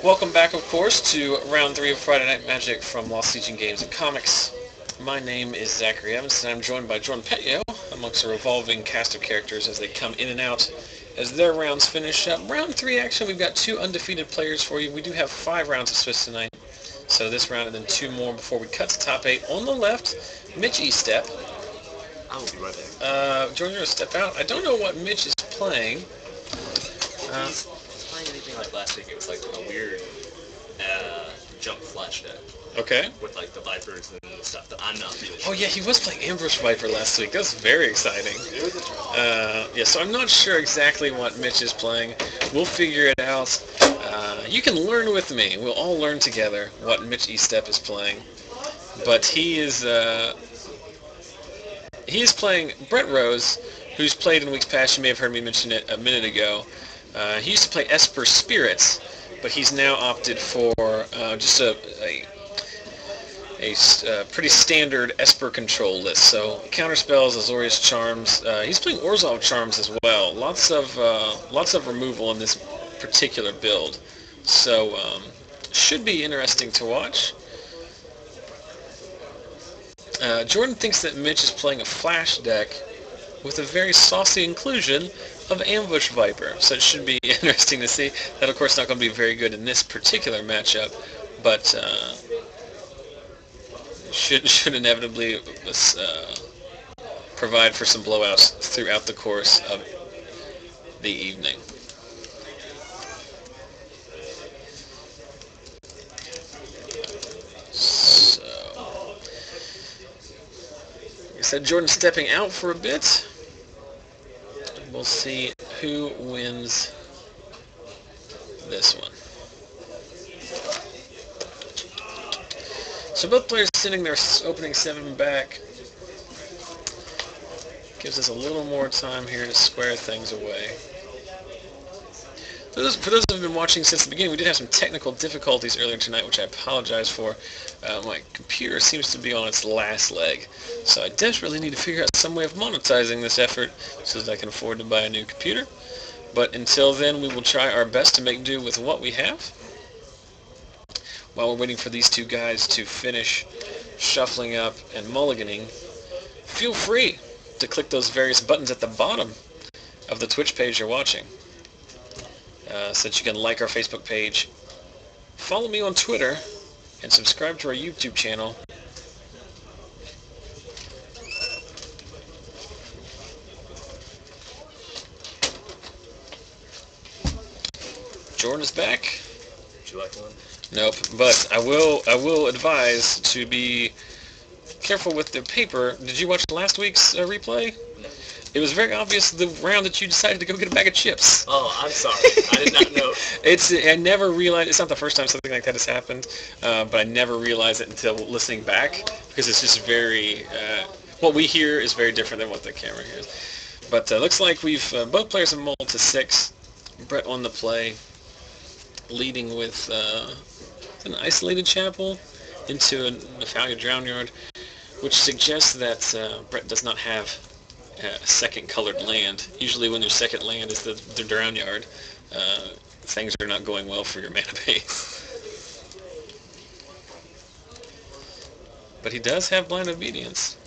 Welcome back, of course, to round 3 of Friday Night Magic from Lost Legion Games and Comics. My name is Zachary Evans, and I'm joined by Jordan Petio amongst a revolving cast of characters as they come in and out as their rounds finish up. Round 3 action, we've got 2 undefeated players for you. We do have 5 rounds of Swiss tonight, so this round and then 2 more before we cut to top 8. On the left, Mitch Estep. I will be right there. Jordan, you're going to step out. I don't know what Mitch is playing. He's playing anything like last week. It was like a weird jump flash deck Okay. with like the Vipers and stuff that I'm not really Oh sure. yeah, he was playing Ambush Viper last week. That was very exciting. Yeah, so I'm not sure exactly what Mitch is playing. We'll figure it out. You can learn with me. We'll all learn together what Mitch Estep is playing. But he is playing Brett Rose, who's played in weeks past. You may have heard me mention it a minute ago. He used to play Esper Spirits, but he's now opted for just a pretty standard Esper control list. So counterspells, Azorius Charms. He's playing Orzhov Charms as well. Lots of removal in this particular build. So should be interesting to watch. Jordan thinks that Mitch is playing a flash deck with a very saucy inclusion of Ambush Viper, so it should be interesting to see. That, of course, not going to be very good in this particular matchup, but should inevitably provide for some blowouts throughout the course of the evening. So, like I said, Jordan's stepping out for a bit. We'll see who wins this one. So both players sending their opening 7 back. Gives us a little more time here to square things away. For those who have been watching since the beginning, we did have some technical difficulties earlier tonight, which I apologize for. My computer seems to be on its last leg, so I desperately need to figure out some way of monetizing this effort so that I can afford to buy a new computer. But until then, we will try our best to make do with what we have. While we're waiting for these two guys to finish shuffling up and mulliganing, feel free to click those various buttons at the bottom of the Twitch page you're watching. So that you can like our Facebook page, follow me on Twitter, and subscribe to our YouTube channel. Jordan is back. Would you like one? Nope, but I will advise to be careful with the paper. Did you watch last week's replay? No. It was very obvious the round that you decided to go get a bag of chips. Oh, I'm sorry. I did not know. I never realized, it's not the first time something like that has happened, but I never realized it until listening back, because it's just very, what we hear is very different than what the camera hears. But looks like we've, both players have mulled to 6. Brett on the play, leading with an isolated chapel into a Nephalia Drown Yard, which suggests that Brett does not have a second colored land. Usually when their second land is the Drown Yard, things are not going well for your mana base. But he does have Blind Obedience,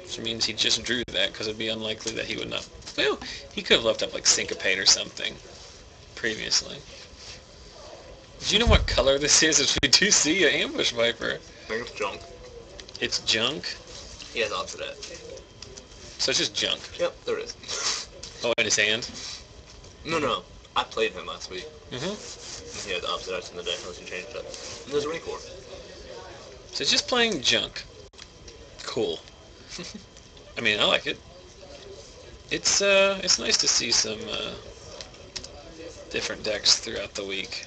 which means he just drew that, because it would be unlikely that he would not. Well, he could have left up like Syncopate or something previously. Do you know what color this is? As we do see an Ambush Viper. I think it's junk. It's junk? He has Obsidian. So it's just junk. Yep, there is. Oh, in his hand? No. I played him last week. Mm-hmm. He had the Obsidian in the deck unless you changed it. And there's a Rancor. So it's just playing junk. Cool. I mean, I like it. It's nice to see some different decks throughout the week.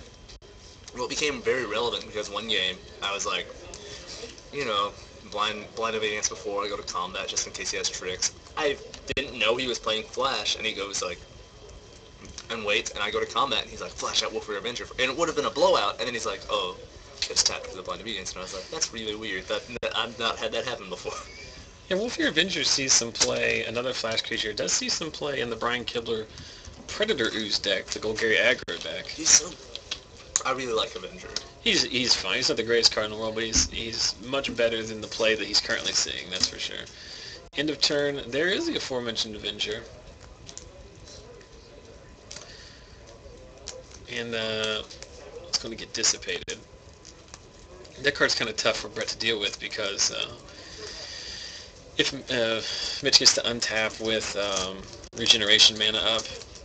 Well, it became very relevant because one game I was like, blind obedience before I go to combat just in case he has tricks. I didn't know he was playing Flash, and he goes like, and waits, and I go to combat, and he's like, Flash out Wolf Avenger, and it would have been a blowout, and then he's like, oh, it's tapped for the blind obedience, and I was like, that's really weird. I've not had that happen before. Yeah, Wolfear Avenger sees some play, another Flash creature does see some play in the Brian Kibler Predator Ooze deck, the Golgari aggro deck. He's so I really like Avenger. He's fine. He's not the greatest card in the world, but he's much better than the play that he's currently seeing. That's for sure. End of turn. There is the aforementioned Avenger, and it's going to get dissipated. That card's kind of tough for Brett to deal with because if Mitch gets to untap with regeneration mana up,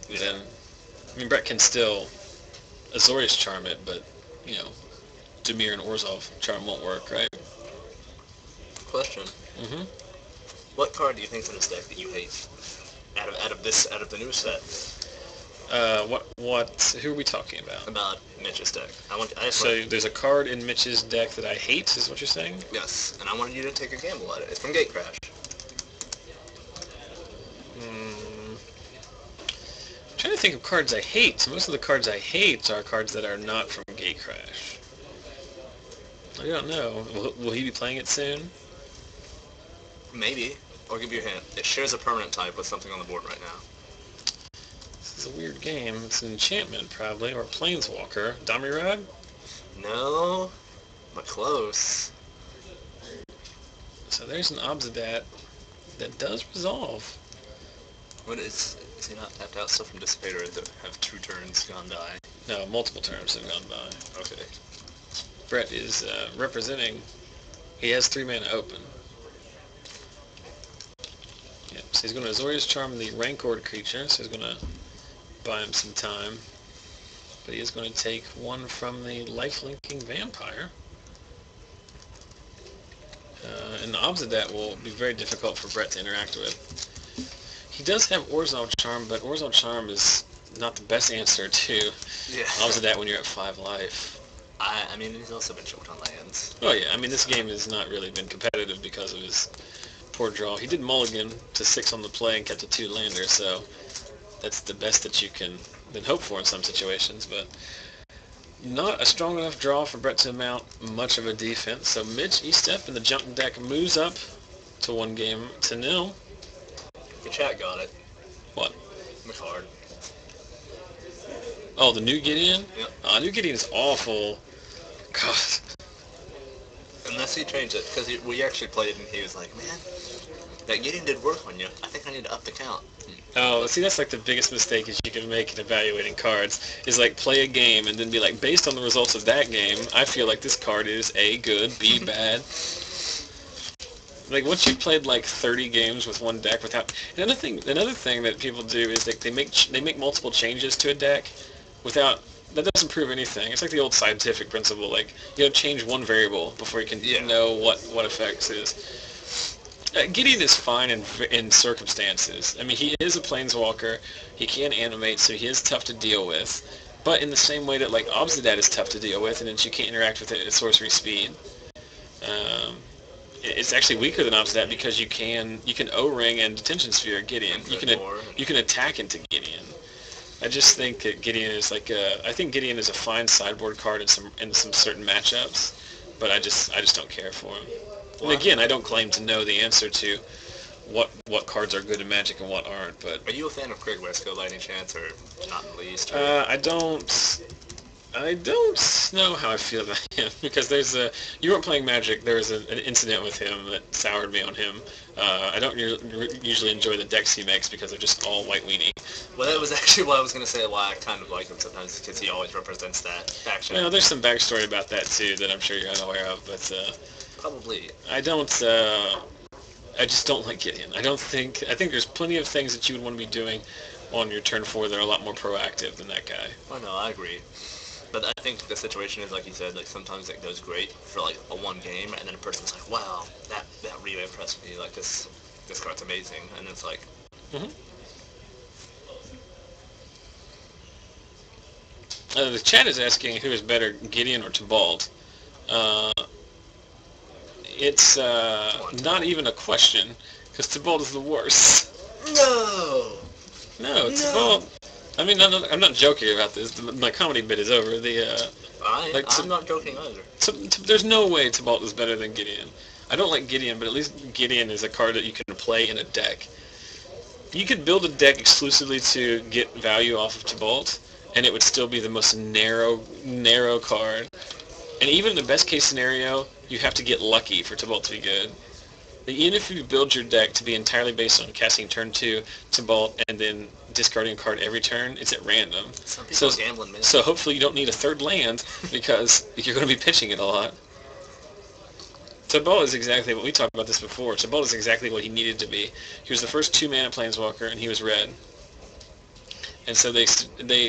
then I mean Brett can still Azorius Charm it, but you know, Dimir and Orzhov Charm won't work, right? Question. Mm-hmm. What card do you think's in this deck that you hate? Out of the newest set? Who are we talking about? About Mitch's deck. There's a card in Mitch's deck that I hate, is what you're saying? Yes, and I wanted you to take a gamble at it. It's from Gatecrash. I'm trying to think of cards I hate. Most of the cards I hate are cards that are not from Gatecrash. I don't know. Will he be playing it soon? Maybe. I'll give you a hint. It shares a permanent type with something on the board right now. This is a weird game. It's an enchantment, probably, or a planeswalker. Damirad? No, but close. So there's an Obsidat that does resolve. What is he not tapped out stuff from Dissipator that have 2 turns gone by? No, multiple turns have gone by. Okay. Brett is representing. He has 3 mana open. Yep, so he's going to Azorius Charm the Rancor creature, so he's going to buy him some time. But he is going to take 1 from the lifelinking vampire. And the Obsidat will be very difficult for Brett to interact with. He does have Orzhov Charm, but Orzhov Charm is not the best answer to Obsidat when you're at 5 life. I mean, he's also been choked on lands. Oh yeah, I mean, this game has not really been competitive because of his poor draw. He did mulligan to 6 on the play and kept a 2 lander, so that's the best that you can then hope for in some situations, but not a strong enough draw for Brett to mount much of a defense. So Mitch, Estep, and the junk deck moves up to 1-0. The chat got it. What? McCard. Oh, the new Gideon? Yep. New Gideon is awful. God. Unless he changed it, because we actually played it and he was like, man, that Gideon did work on you. I think I need to up the count. Oh, see, that's like the biggest mistake is you can make in evaluating cards, is like play a game and then be like, based on the results of that game, I feel like this card is A, good, B, bad. Like, once you've played like 30 games with one deck without... Another thing that people do is they make multiple changes to a deck without... That doesn't prove anything. It's like the old scientific principle, like, you gotta change one variable before you can know what effects is. Gideon is fine in circumstances. I mean, he is a planeswalker. He can animate, so he is tough to deal with. But in the same way that, like, Obsidat is tough to deal with, and that you can't interact with it at sorcery speed. It's actually weaker than Obsidat because you can O-ring and Detention Sphere Gideon. You can attack into Gideon. I just think that Gideon is like I think Gideon is a fine sideboard card in some certain matchups, but I just don't care for him. And again, I don't claim to know the answer to what cards are good in Magic and what aren't. But are you a fan of Craig Wesco by any chance, or not in the least? I don't know how I feel about him because you weren't playing Magic. There was an incident with him that soured me on him. I don't usually enjoy the decks he makes because they're just all white weenie. Well, that was actually what I was going to say, why I kind of like him sometimes, because he always represents that faction. Well, there's some backstory about that too that I'm sure you're unaware of, but probably. I just don't like Gideon. I think there's plenty of things that you would want to be doing on your turn 4 that are a lot more proactive than that guy. Oh no, I agree. But I think the situation is, like you said, like sometimes it goes great for like a 1 game, and then a person's like, wow, that really impressed me, like this card's amazing, and it's like... The chat is asking who is better, Gideon or Tybalt. It's not even a question, because Tybalt is the worst. No, Tybalt... I mean, I'm not joking about this. My comedy bit is over. I'm not joking either. There's no way Tybalt is better than Gideon. I don't like Gideon, but at least Gideon is a card that you can play in a deck. You could build a deck exclusively to get value off of Tybalt, and it would still be the most narrow card. And even in the best case scenario, you have to get lucky for Tybalt to be good. Even if you build your deck to be entirely based on casting turn 2 Tybalt and then discarding a card every turn, it's at random. Some people are gambling, man. So hopefully you don't need a third land because you're going to be pitching it a lot. Tybalt is exactly what we talked about this before. Tybalt is exactly what he needed to be. He was the first 2-mana planeswalker, and he was red. And so they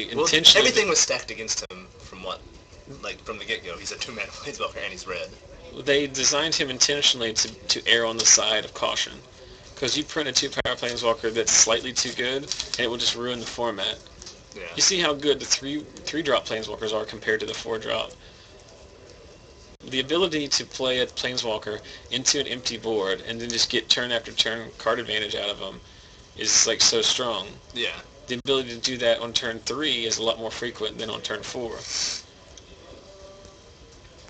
intentionally... Everything was stacked against him from the get-go. He's a 2-mana planeswalker, and he's red. They designed him intentionally to err on the side of caution. Because you print a 2-power planeswalker that's slightly too good, and it will just ruin the format. Yeah. You see how good the 3-drop planeswalkers are compared to the 4-drop. The ability to play a planeswalker into an empty board and then just get turn after turn card advantage out of them is like so strong. Yeah. The ability to do that on turn 3 is a lot more frequent than on turn 4.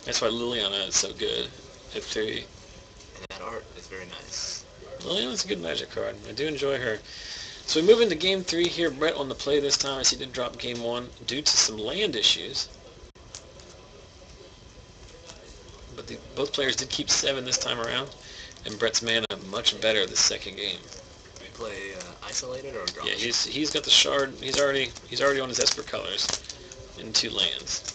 That's why Liliana is so good at 3. And that art is very nice. Liliana's a good Magic card. I do enjoy her. So we move into Game 3 here. Brett on the play this time as he did drop Game 1 due to some land issues. But both players did keep 7 this time around, and Brett's mana much better the second game. We play isolated or draw? Yeah, he's got the shard. He's already on his Esper colors in 2 lands.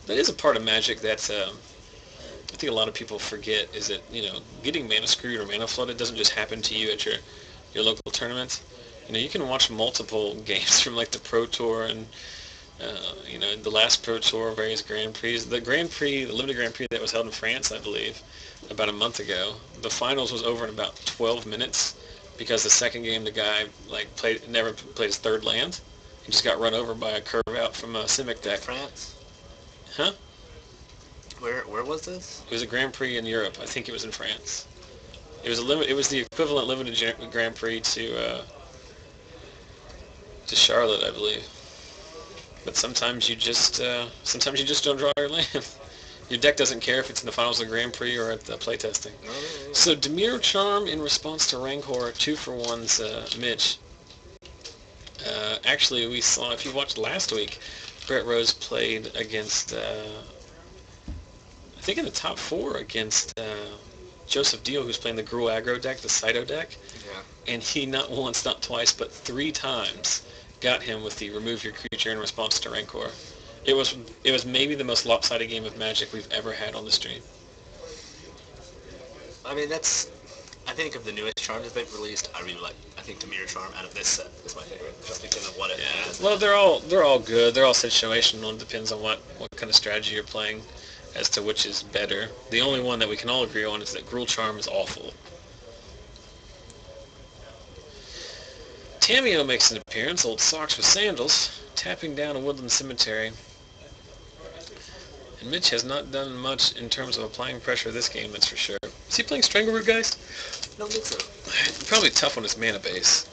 That is a part of Magic that I think a lot of people forget is that, getting mana screwed or mana flooded doesn't just happen to you at your local tournaments. You can watch multiple games from like the Pro Tour and the last Pro Tour, various Grand Prix. The limited Grand Prix that was held in France, I believe, about a month ago. The finals was over in about 12 minutes because the second game the guy never played his 3rd land. He just got run over by a curve out from a Simic deck. France? Huh? Where was this? It was a Grand Prix in Europe. I think it was in France. It was the equivalent limited Grand Prix to Charlotte, I believe. But sometimes you just don't draw your land. Your deck doesn't care if it's in the finals of the Grand Prix or at the playtesting. No. So Dimir Charm in response to Rancor 2-for-1's Mitch. Actually, we saw, if you watched last week, Brett Rose played against, I think in the top 4 against Joseph Deal, who's playing the Gruul aggro deck, the Cyto deck. Yeah. And he not once, not twice, but 3 times got him with the remove your creature in response to Rancor. It was maybe the most lopsided game of Magic we've ever had on the stream. I mean, I think of the newest charms that they've released, I think Dimir Charm out of this set is my favorite, just because of what it has. Well, they're all good. They're all situational. It depends on what kind of strategy you're playing as to which is better. The only one that we can all agree on is that Gruul Charm is awful. Tamiyo makes an appearance, old socks with sandals, tapping down a woodland cemetery. And Mitch has not done much in terms of applying pressure this game, that's for sure. Is he playing Strangleroot, guys? I don't think so. Probably tough on his mana base.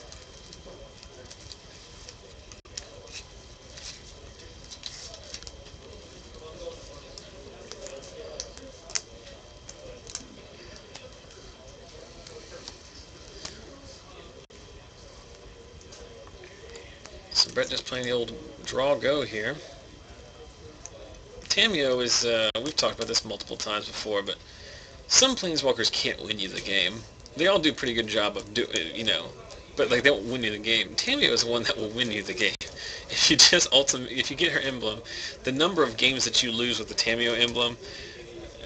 So Brett just playing the old draw-go here. Tamiyo is, we've talked about this multiple times before, but some planeswalkers can't win you the game. They all do a pretty good job of but they won't win you the game. Tamiyo is the one that will win you the game. If you get her emblem, the number of games that you lose with the Tamiyo emblem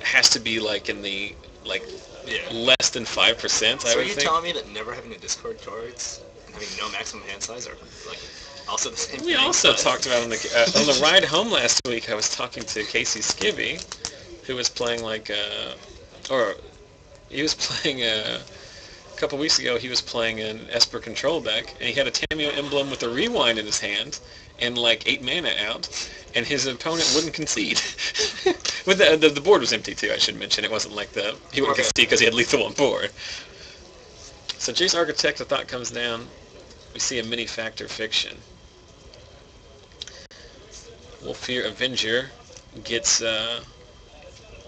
has to be in the less than 5%. I would think. So are you telling me that never having to discard cards and having no maximum hand size are also the same thing? We also talked about on the ride home last week. I was talking to Casey Skibby, who was playing a couple weeks ago. He was playing an Esper control deck, and he had a Tamiyo emblem with a rewind in his hand and 8 mana out, and his opponent wouldn't concede. With the board was empty too. I should mention it wasn't he wouldn't concede because he had lethal on board. So Jace Architect, I thought, comes down. We see a mini factor fiction. Wolfear Avenger gets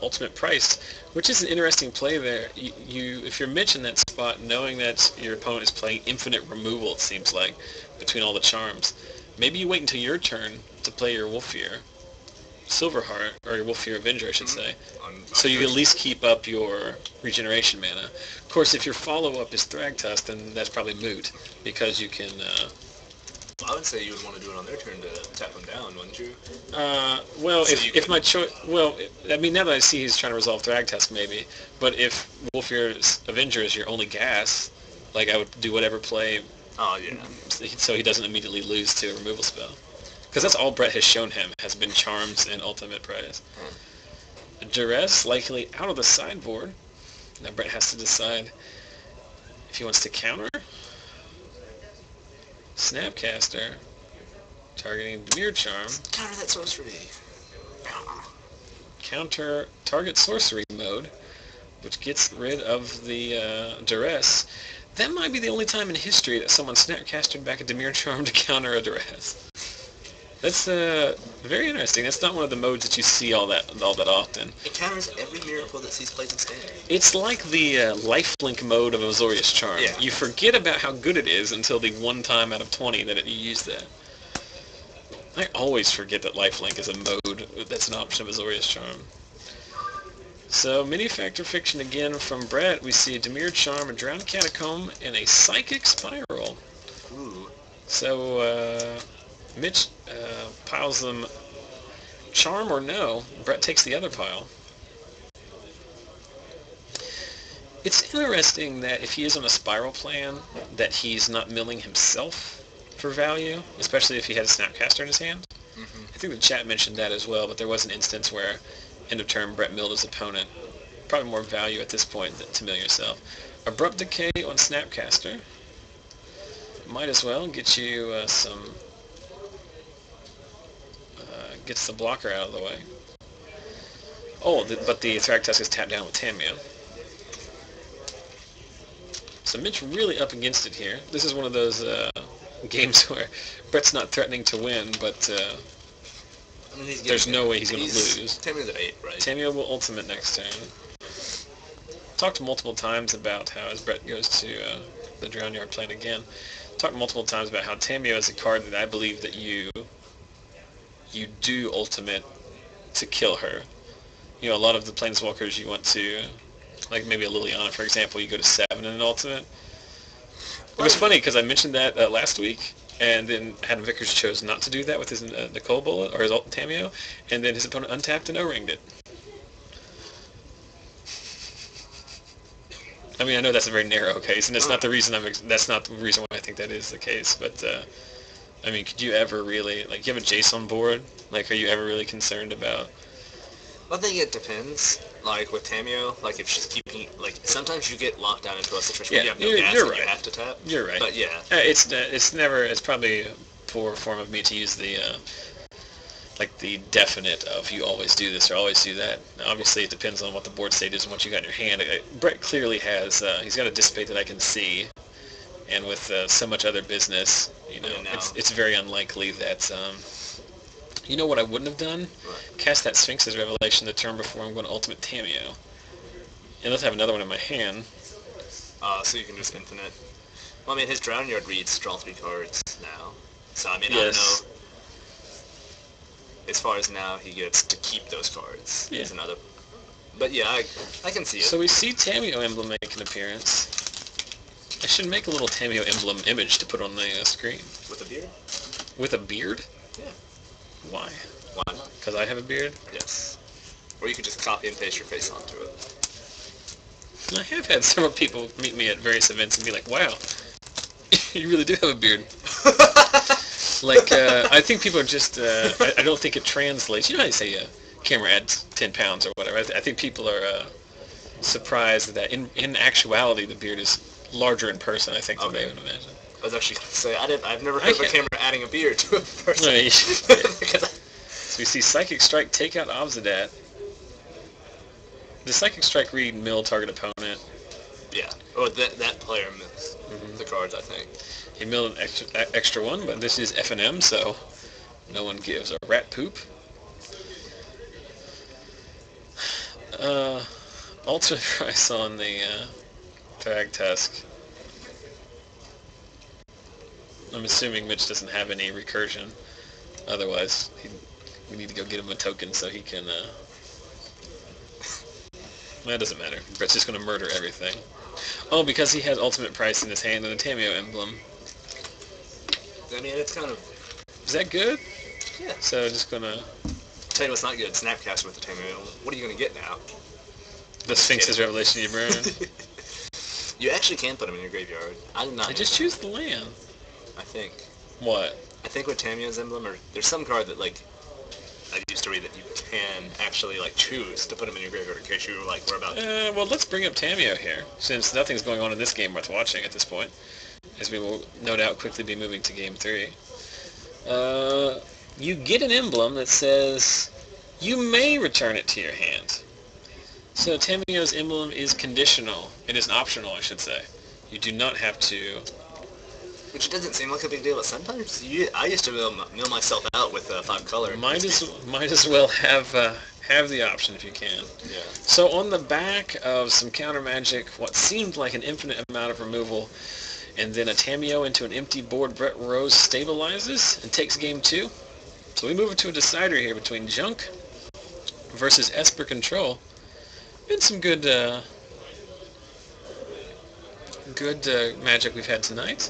ultimate priced, which is an interesting play there. If you're Mitch in that spot, knowing that your opponent is playing infinite removal, it seems like, between all the charms, maybe you wait until your turn to play your Wolfear Silverheart, or your Wolfear Avenger, I should say, so you can at least keep up your regeneration mana. Of course, if your follow-up is Thragtusk, then that's probably moot, because you can... I would say you would want to do it on their turn to tap them down, wouldn't you? Well, so if my choice... Well, I mean, now that I see he's trying to resolve Thragtusk, maybe, but if Wolfear's Avenger is your only gas, like, I would do whatever play... Oh, yeah. So he doesn't immediately lose to a removal spell. Because that's all Brett has shown him, has been charms and ultimate prize. Duress, likely out of the sideboard. Now Brett has to decide if he wants to counter. Snapcaster, targeting Demir Charm. Counter that sorcery. Counter target sorcery mode, which gets rid of the Duress. That might be the only time in history that someone Snapcastered back a Demir Charm to counter a Duress. That's very interesting. That's not one of the modes that you see all that often. It counters every miracle that sees plays in Standard. It's like the lifelink mode of Azorius Charm. Yeah. You forget about how good it is until the one time out of 20 that you use that. I always forget that lifelink is a mode that's an option of Azorius Charm. So, Mini Factor Fiction again from Brett. We see a Demir Charm, a Drowned Catacomb, and a Psychic Spiral. Ooh. So, Mitch piles them charm or no. Brett takes the other pile. It's interesting that if he is on a spiral plan, that he's not milling himself for value, especially if he had a Snapcaster in his hand. Mm-hmm. I think the chat mentioned that as well, but there was an instance where, end of turn, Brett milled his opponent. Probably more value at this point than to mill yourself. Abrupt Decay on Snapcaster. Might as well get you some... gets the blocker out of the way. Oh, but the Thragtusk is tapped down with Tamiyo. So Mitch really up against it here. This is one of those games where Brett's not threatening to win, but I mean, there's no way he's going to lose. Tamiyo's at 8, right? Tamiyo will ultimate next turn. Talked multiple times about how, as Brett goes to the Drown Yard plan again, talked multiple times about how Tamiyo is a card that I believe that you do ultimate to kill her. You know, a lot of the Planeswalkers you want to, like maybe a Liliana, for example, you go to 7 in an ultimate. It was funny because I mentioned that last week, and then Adam Vickers chose not to do that with his Nicole Bullet, or his Tamiyo, and then his opponent untapped and O-ringed it. I mean, I know that's a very narrow case, and that's not the reason that's not the reason why I think that is the case, but I mean, could you ever really, like, you have a Jace on board? Like, are you ever really concerned about... I think it depends. Like, with Tamiyo, like, if she's keeping... Like, sometimes you get locked down into a situation where you have no gas and you have to tap. You're right. But, yeah. It's probably a poor form of me to use the, like, the definite of you always do this or always do that. Obviously, it depends on what the board state is and what you got in your hand. Brett clearly has... he's got a Dissipate that I can see. And with so much other business, you know, it's very unlikely that, you know what I wouldn't have done? What? Cast that Sphinx's Revelation the turn before I'm going to Ultimate Tamiyo. And let's have another one in my hand. So you can just infinite. Well, I mean, his Drown Yard reads draw 3 cards now. So, I mean, I don't know. As far as now, he gets to keep those cards. Yeah. Is another. But yeah, I can see it. So we see Tamiyo Emblem make an appearance. I should make a little Tamiyo Emblem image to put on the screen. With a beard? With a beard? Yeah. Why? Why not? Because I have a beard? Yes. Or you could just copy and paste your face onto it. I have had several people meet me at various events and be like, wow, you really do have a beard. Like, I think people are just, I don't think it translates. You know how you say camera adds 10 pounds or whatever. I think people are surprised that in actuality the beard is larger in person, I think, than they would imagine. I was actually going to say, I've never heard of a camera adding a beard to a person. No, so we see Psychic Strike take out Obsidat. The Psychic Strike read mill target opponent. Yeah. Oh, that player mills the cards, I think. He milled an extra one, but this is FNM, so no one gives a rat poop. Alternate price on the tag task. I'm assuming Mitch doesn't have any recursion. Otherwise, we need to go get him a token so he can... That doesn't matter. Brett's just going to murder everything. Oh, because he has ultimate price in his hand and a Tameo emblem. I mean, it's kind of... Is that good? Yeah. So just going to... Tell you what's not good, Snapcaster with the Tameo. What are you going to get now? The Sphinx's Revelation you burn. You actually can put them in your graveyard. I did not. I just choose the land. I think. What? I think with Tameo's emblem, or there's some card that like I used to read that you can actually like choose to put them in your graveyard in case you were like we're about. Well, let's bring up Tameo here, since nothing's going on in this game worth watching at this point, as we will no doubt quickly be moving to Game 3. You get an emblem that says you may return it to your hand. So Tameo's emblem is conditional. It is optional, I should say. You do not have to... Which doesn't seem like a big deal, but sometimes I used to mill myself out with 5 color. Might as well have the option if you can. Yeah. So on the back of some counter magic, what seemed like an infinite amount of removal, and then a Tameo into an empty board, Brett Rose stabilizes and takes game 2. So we move into a decider here between Junk versus Esper Control. Been some good magic we've had tonight.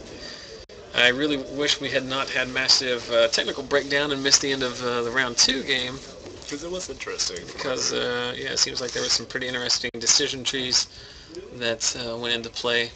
I really wish we had not had massive technical breakdown and missed the end of the round 2 game. Because it was interesting. Because, yeah, it seems like there were some pretty interesting decision trees that went into play.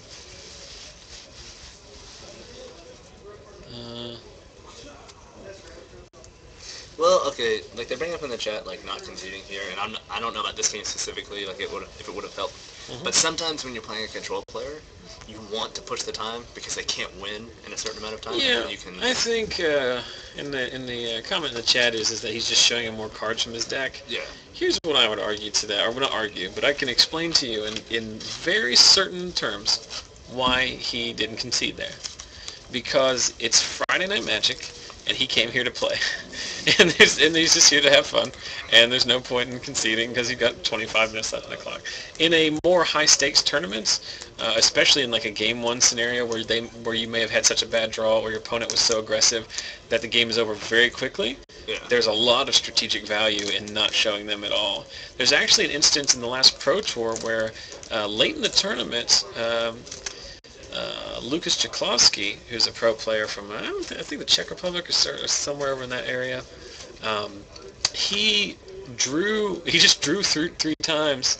Well, okay, like they bring up in the chat, like not conceding here, and I don't know about this game specifically, like if it would have helped. Mm-hmm. But sometimes when you're playing a control player, you want to push the time because they can't win in a certain amount of time. Yeah, and you can... I think in the comment in the chat is that he's just showing him more cards from his deck. Yeah. Here's what I would argue to that, or not argue, but I can explain to you in very certain terms why he didn't concede there. Because it's Friday Night Magic, and he came here to play. and he's just here to have fun, and there's no point in conceding because you've got 25 minutes left on the clock. In a more high-stakes tournament, especially in like a Game 1 scenario where you may have had such a bad draw or your opponent was so aggressive that the game is over very quickly, yeah. There's a lot of strategic value in not showing them at all. There's actually an instance in the last Pro Tour where late in the tournament, Lucas Jaklowski, who's a pro player from, I think the Czech Republic or somewhere over in that area, he just drew through 3 times,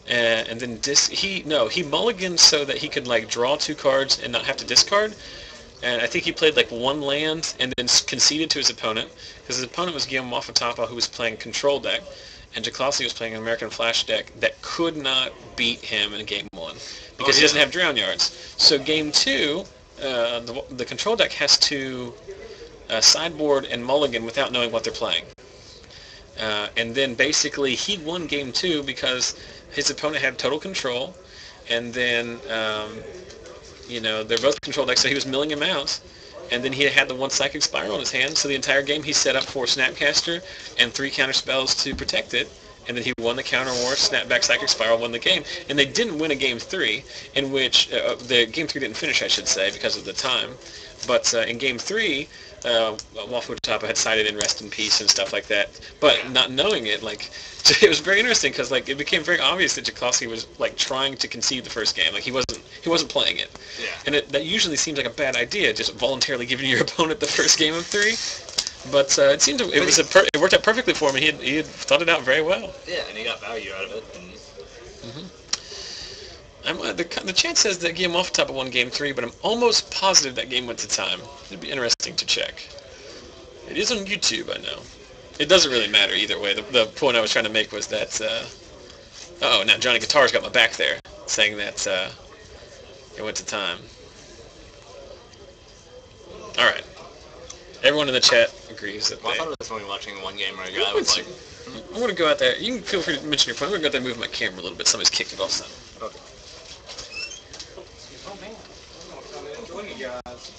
and then he mulliganed so that he could like draw 2 cards and not have to discard. And I think he played like 1 land and then conceded to his opponent because his opponent was Guillaume Moffatapa, who was playing control deck, and Jaklowski was playing an American Flash deck that could not beat him in Game 1 because he doesn't have Drown Yards. So Game 2, the control deck has to sideboard and mulligan without knowing what they're playing. And then basically he won Game 2 because his opponent had total control, and then they're both control decks, so he was milling him out. And then he had the 1 Psychic Spiral in his hand, so the entire game he set up for Snapcaster and 3 counter spells to protect it, and then he won the counter war, Snapback Psychic Spiral, won the game. And they didn't win a Game 3, in which, the Game 3 didn't finish, I should say, because of the time. But in Game 3, Moffatapa had sided in Rest in Peace and stuff like that, but not knowing it, like, it was very interesting because like it became very obvious that Jaklowski was like trying to concede the first game, like he wasn't playing it, and that usually seems like a bad idea, just voluntarily giving your opponent the first game of 3. But it seemed it worked out perfectly for him. He had thought it out very well. Yeah, and he got value out of it. Mm-hmm. The chat says that Guillaume Moffatapa won Game 3, but I'm almost positive that game went to time. It'd be interesting to check. It is on YouTube, I know. It doesn't really matter either way. The point I was trying to make was that... now Johnny Guitar's got my back there, saying that it went to time. Alright. Everyone in the chat agrees that I thought it was funny watching one game where a guy was like... I'm going to go out there. You can feel free to mention your point. I'm going to go out there and move my camera a little bit. Somebody's kicked it off something. Okay. Oh man, I'm joining you guys.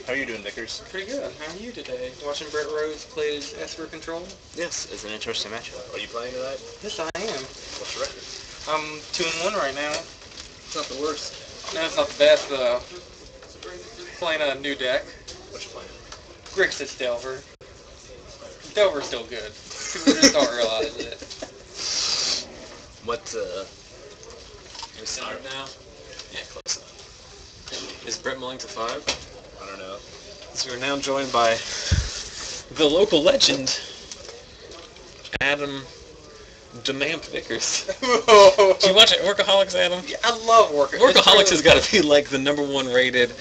How are you doing, Vickers? Pretty good. How are you today? Watching Brett Rose play his Esper control? Yes, it's an interesting matchup. Are you playing tonight? Yes, I am. What's your record? I'm 2-1 right now. It's not the worst. No, it's not the best, though. Playing a new deck. What you playing? Grixis Delver. Delver's still good. People just don't realize it. What, Are we centered now? Yeah, close enough. Is Brett mulling to 5? I don't know. So we're now joined by the local legend, Adam DeMamp Vickers. Do you watch it, Workaholics, Adam? Yeah, I love Workaholics. Workaholics has got to be like the #1 rated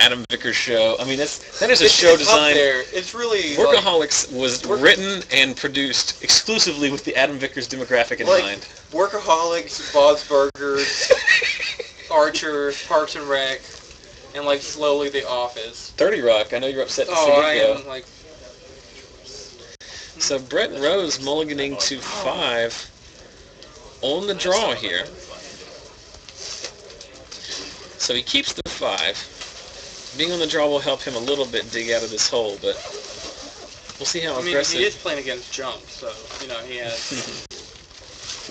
Adam Vickers show. I mean, that is a show It's up designed. there. It's really Workaholics was written and produced exclusively with the Adam Vickers demographic in mind. Workaholics, Bob's Burgers, Archer, Parks and Rec, and like slowly The Office. 30 Rock. I know you're upset to see Oh, I it go. am like. So Brett Rose mulliganing to 5 on the draw here. So he keeps the 5. Being on the draw will help him a little bit dig out of this hole, but we'll see how aggressive. He is playing against Jump, so you know he has.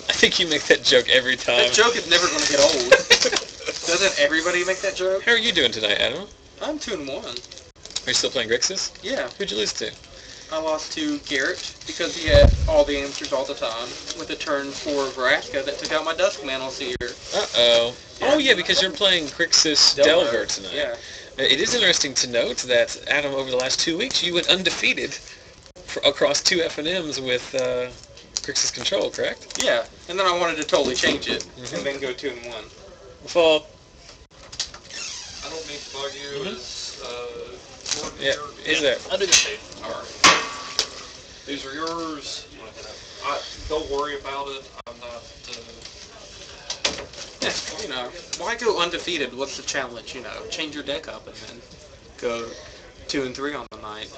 I think you make that joke every time. That joke is never going to get old. Doesn't everybody make that joke? How are you doing tonight, Adam? I'm 2-1. Are you still playing Grixis? Yeah. Who'd you lose to? I lost to Garrett because he had all the answers all the time with a turn 4 Vraska that took out my Dusk Mantle Seer. Uh-oh. Yeah. Oh, yeah, because you're playing Grixis Delver tonight. Yeah. It is interesting to note that, Adam, over the last 2 weeks, you went undefeated across 2 FNMs with Grixis Control, correct? Yeah. And then I wanted to totally change it and then go 2-1. Well, I don't mean to bug you. yeah, is there? I'll do the same. Alright. These are yours. Don't worry about it. I'm not... Yeah, you know, why go undefeated? What's the challenge? You know, change your deck up and then go 2-3 on the night.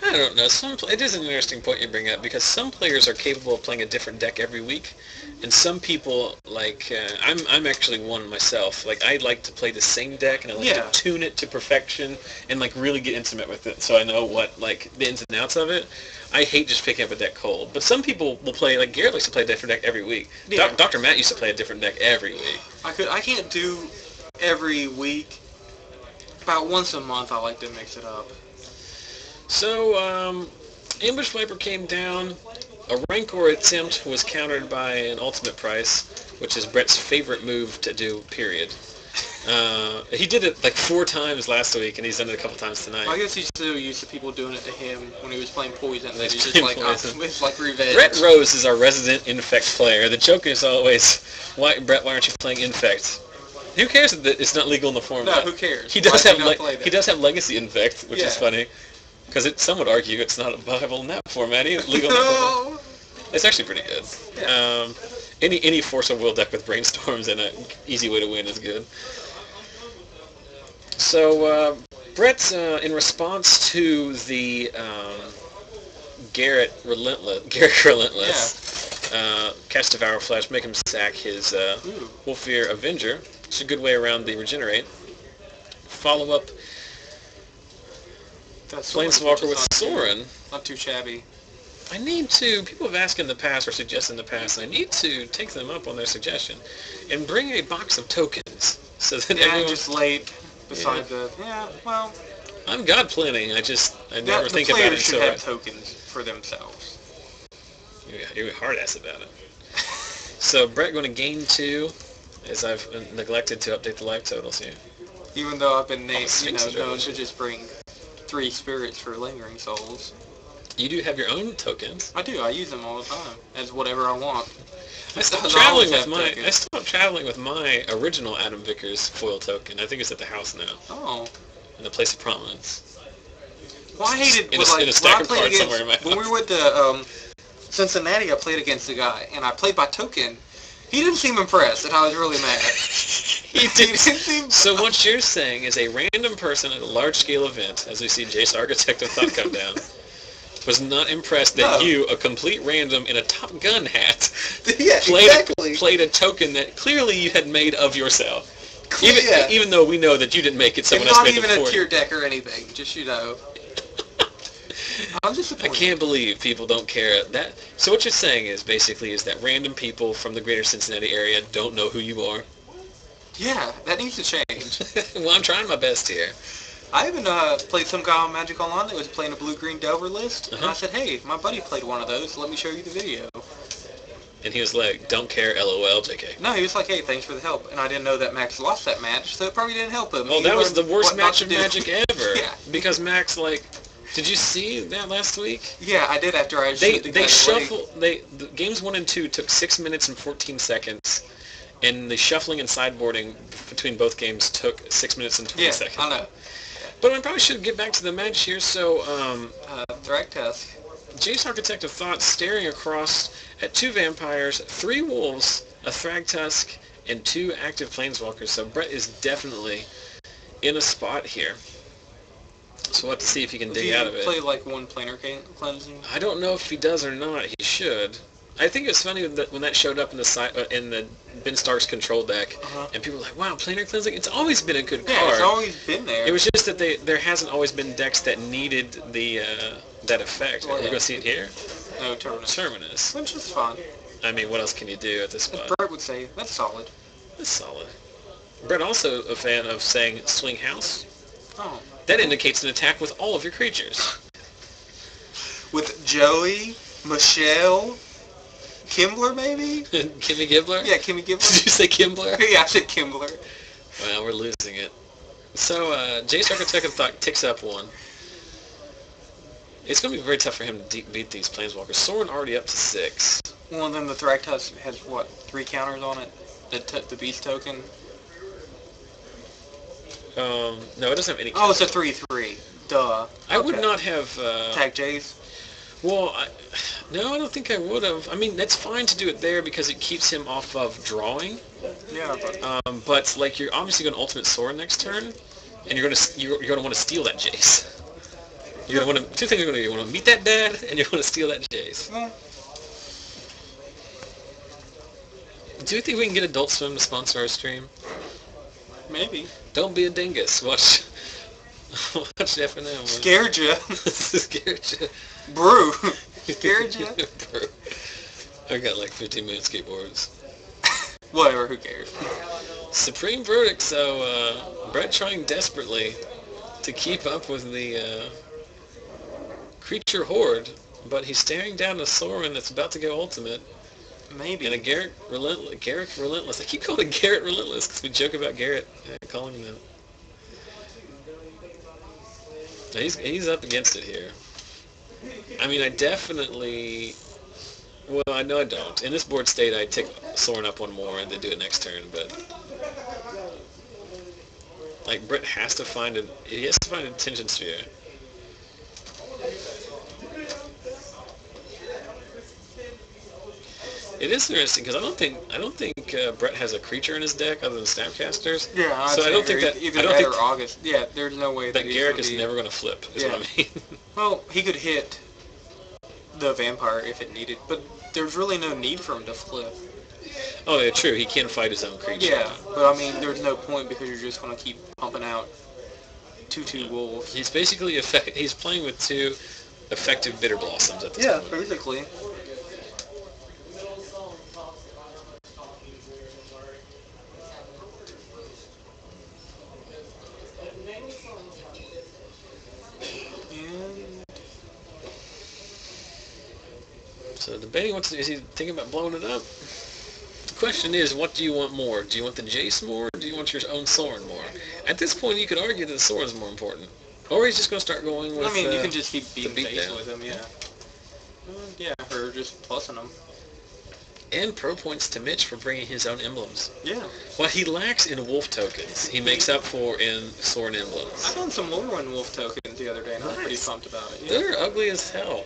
I don't know. It is an interesting point you bring up because some players are capable of playing a different deck every week, and some people like I'm actually one myself. Like I like to play the same deck and I like to tune it to perfection and like really get intimate with it, so I know what like the ins and outs of it. I hate just picking up a deck cold, but some people will play like Garrett likes to play a different deck every week. Yeah. Dr. Matt used to play a different deck every week. I can't do every week. About once a month, I like to mix it up. So, Ambush Viper came down. A Rancor attempt was countered by an Ultimate Price, which is Brett's favorite move to do, period. He did it like 4 times last week, and he's done it a couple times tonight. I guess he's so used to people doing it to him when he was playing Poison that he's just like, it's like revenge. Brett Rose is our resident Infect player. The joke is always, Brett, why aren't you playing Infect? Who cares that it's not legal in the format? No, who cares? He does have Legacy Infect, which is funny. Because some would argue it's not viable in that format. Legal No. It's actually pretty good. Yeah. Any Force of Will deck with Brainstorms and an easy way to win is good. So Brett, in response to the Garrett Relentless, Catch Devour Flesh, make him sack his Wolfear Avenger. It's a good way around the Regenerate. Follow up Planeswalker with Sorin. Not too shabby. I need to, people have asked in the past or suggested in the past, and I need to take them up on their suggestion and bring a box of tokens so that everyone... just late beside the... Yeah, well... I'm God plenty, I never think about it. The players should have tokens for themselves. You're hard-ass about it. So Brett going to gain 2, as I've neglected to update the life totals here. Even though I've been known to just bring 3 spirits for Lingering Souls. You do have your own tokens. I do. I use them all the time as whatever I want. I stopped traveling with my original Adam Vickers foil token. I think it's at the house now. Oh. In the place of prominence. Well, I hated in a stack of cards somewhere in my house. When we were at the Cincinnati, I played against a guy, and I played by token. He didn't seem impressed, and I was really mad. He didn't seem... So what you're saying is a random person at a large-scale event, as we see Jace Architect of Thought come down, was not impressed that you, a complete random in a Top Gun hat, played a token that clearly you had made of yourself. Even though we know that you didn't make it, someone It's else not made even it a for tier you. deck or anything. Just, I'm I disappointed. can't believe people don't care. So what you're saying is basically that random people from the greater Cincinnati area don't know who you are. Yeah, that needs to change. Well, I'm trying my best here. I even played some guy on Magic Online that was playing a blue-green Delver list, and I said, hey, my buddy played one of those, let me show you the video. And he was like, don't care, LOL, JK. No, he was like, hey, thanks for the help. And I didn't know that Max lost that match, so it probably didn't help him. Oh, He that was the learned worst what not match to of do. Magic ever. Yeah. Because Max, did you see that last week? Yeah, I did after I They showed the guy shuffled. The games 1 and 2 took 6 minutes and 14 seconds, and the shuffling and sideboarding between both games took 6 minutes and 20 seconds. I know. But I probably should get back to the match here. So, Thragtusk. Jace Architect of Thought staring across at 2 vampires, 3 wolves, a Thragtusk, and 2 active planeswalkers. So Brett is definitely in a spot here. So we'll have to see if he can dig out of it. Play like one planar cleansing? I don't know if he does or not. He should. I think it's funny that when that showed up in the Ben Stark's control deck, and people were like, "Wow, planar cleansing! It's always been a good card." Yeah, it's always been there. It was just that there hasn't always been decks that needed that effect. Well, We're yeah. gonna see it here. No, Terminus. Which is fine. I mean, what else can you do at this spot? Brett would say, that's solid. That's solid. Brett also a fan of saying swing house. Oh. That indicates an attack with all of your creatures. With Joey, Michelle, Kimbler, maybe? Kimmy Gibbler? Yeah, Kimmy Gibbler. Did you say Kimbler? Yeah, I said Kimbler. Well, we're losing it. So, Jace Architect of Thought ticks up 1. It's going to be very tough for him to beat these Planeswalkers. Soren already up to 6. Well, then the Thragtusk has, 3 counters on it? The Beast token? No, it doesn't have any Oh, it's a counters. 3/3. Duh. I would not have... Tag Jays? Well, no, I don't think I would have. I mean, that's fine to do it there because it keeps him off of drawing. Yeah, but... But you're obviously going to ultimate Soren next turn, and you're going to want to steal that Jace. You're going to want to... 2 things you're going to do. You want to meet that dad, and you want to steal that Jace. Yeah. Do you think we can get Adult Swim to sponsor our stream? Maybe. Don't be a dingus. Watch FNM. Scared ya. Scared ya. Brew. Scared ya. Bro. I got like 15-minute skateboards. Whatever, who cares? Supreme Verdict. So Brett trying desperately to keep up with the creature horde, but he's staring down a Soren that's about to go ultimate. Maybe. And a Garrett Relentless. I keep calling it Garrett Relentless because we joke about Garrett calling him that. He's up against it here. I mean, I definitely... Well, I know I don't. In this board state, I take Soren up 1 more and then do it next turn, but... Brett has to find he has to find a Tension Sphere. It is interesting because I don't think Brett has a creature in his deck other than Snapcasters. Yeah, so I don't think that either that or August. Yeah, there's no way that he's Garrick gonna is be... never going to flip. Is what I mean. Well, he could hit the vampire if it needed, but there's really no need for him to flip. Oh, yeah, true. He can fight his own creature. Yeah, but I mean, there's no point because you're just going to keep pumping out 2/2 wolves. He's basically he's playing with 2 effective Bitter Blossoms at this point. Basically. So debating is he thinking about blowing it up? The question is, what do you want more? Do you want the Jace more, or do you want your own Soren more? At this point, you could argue that the Soren's more important. Or he's just going to start going with... I mean, you can just keep beating beat Jace down. with him, yeah. Yeah, or just plussing him. And pro points to Mitch for bringing his own emblems. Yeah. What he lacks in wolf tokens, he makes up for in Soren I emblems. found some Lorwyn wolf tokens the other day, and I was pretty pumped about it. Yeah. They're ugly as hell.